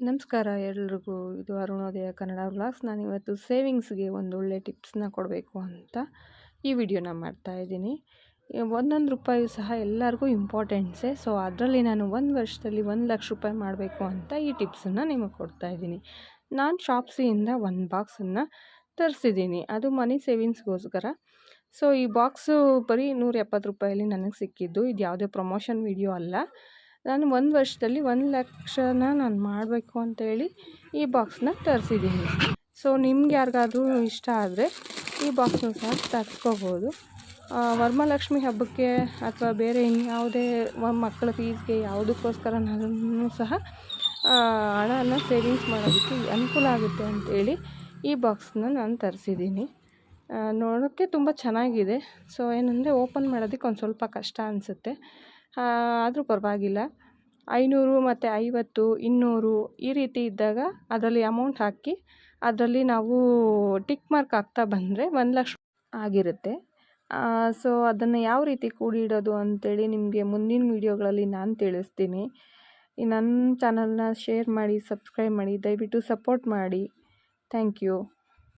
ನಮಸ್ಕಾರ ಎಲ್ರಿಗೂ. ಇದು ಅರುಣೋದಯ ಕನ್ನಡ ವ್ಲಾಗ್ಸ್. ನಾನಿವತ್ತು ಸೇವಿಂಗ್ಸ್ಗೆ ಒಂದೊಳ್ಳೆ ಟಿಪ್ಸ್ನ ಕೊಡಬೇಕು ಅಂತ ಈ ವಿಡಿಯೋನ ಮಾಡ್ತಾಯಿದ್ದೀನಿ. ಒಂದೊಂದು ರೂಪಾಯಿ ಸಹ ಎಲ್ಲರಿಗೂ ಇಂಪಾರ್ಟೆಂಟ್ಸೇ. ಸೊ ಅದರಲ್ಲಿ ನಾನು 1 ವರ್ಷದಲ್ಲಿ 1,00,000 ರೂಪಾಯಿ ಮಾಡಬೇಕು ಅಂತ ಈ ಟಿಪ್ಸನ್ನು ನಿಮಗೆ ಕೊಡ್ತಾಯಿದ್ದೀನಿ. ನಾನು ಶಾಪ್ಸಿಯಿಂದ ಒಂದು ಬಾಕ್ಸನ್ನು ತರಿಸಿದ್ದೀನಿ, ಅದು ಮನಿ ಸೇವಿಂಗ್ಸ್ಗೋಸ್ಕರ. ಸೊ ಈ ಬಾಕ್ಸು ಬರೀ 170 ರೂಪಾಯಲ್ಲಿ ನನಗೆ ಸಿಕ್ಕಿದ್ದು. ಇದು ಯಾವುದೇ ಪ್ರಮೋಷನ್ ವಿಡಿಯೋ ಅಲ್ಲ. ನಾನು 1 ವರ್ಷದಲ್ಲಿ 1,00,000ನ ನಾನು ಮಾಡಬೇಕು ಅಂತೇಳಿ ಈ ಬಾಕ್ಸ್ನ ತರಿಸಿದ್ದೀನಿ. ಸೊ ನಿಮ್ಗೆ ಯಾರಿಗಾದ್ರೂ ಇಷ್ಟ ಆದರೆ ಈ ಬಾಕ್ಸ್ನ ಸಹ ತರಿಸ್ಕೋಬೋದು. ವರಮಹಾಲಕ್ಷ್ಮಿ ಹಬ್ಬಕ್ಕೆ ಅಥವಾ ಬೇರೆ ಇನ್ಯಾವುದೇ ಮಕ್ಕಳ ಫೀಸ್ಗೆ ಯಾವುದಕ್ಕೋಸ್ಕರನೂ ಸಹ ಹಣನ ಸೇವಿಂಗ್ಸ್ ಮಾಡೋದಕ್ಕೆ ಅನುಕೂಲ ಆಗುತ್ತೆ ಅಂತೇಳಿ ಈ ಬಾಕ್ಸ್ನ ನಾನು ತರಿಸಿದ್ದೀನಿ. ನೋಡೋಕ್ಕೆ ತುಂಬ ಚೆನ್ನಾಗಿದೆ. ಸೊ ಏನಂದರೆ ಓಪನ್ ಮಾಡೋದಕ್ಕೆ ಒಂದು ಸ್ವಲ್ಪ ಕಷ್ಟ ಅನಿಸುತ್ತೆ, ಆದರೂ ಪರವಾಗಿಲ್ಲ. 500 ಮತ್ತು 50, 200 ಈ ರೀತಿ ಇದ್ದಾಗ ಅದರಲ್ಲಿ ಅಮೌಂಟ್ ಹಾಕಿ ಅದರಲ್ಲಿ ನಾವು ಟಿಕ್ ಮಾರ್ಕ್ ಆಗ್ತಾ ಬಂದರೆ 1,00,000 ಆಗಿರುತ್ತೆ. ಸೊ ಅದನ್ನು ಯಾವ ರೀತಿ ಕೂಡಿಡೋದು ಅಂತೇಳಿ ನಿಮಗೆ ಮುಂದಿನ ವೀಡಿಯೋಗಳಲ್ಲಿ ನಾನು ತಿಳಿಸ್ತೀನಿ. ನನ್ನ ಚಾನಲ್ನ ಶೇರ್ ಮಾಡಿ, ಸಬ್ಸ್ಕ್ರೈಬ್ ಮಾಡಿ, ದಯವಿಟ್ಟು ಸಪೋರ್ಟ್ ಮಾಡಿ. Thank you.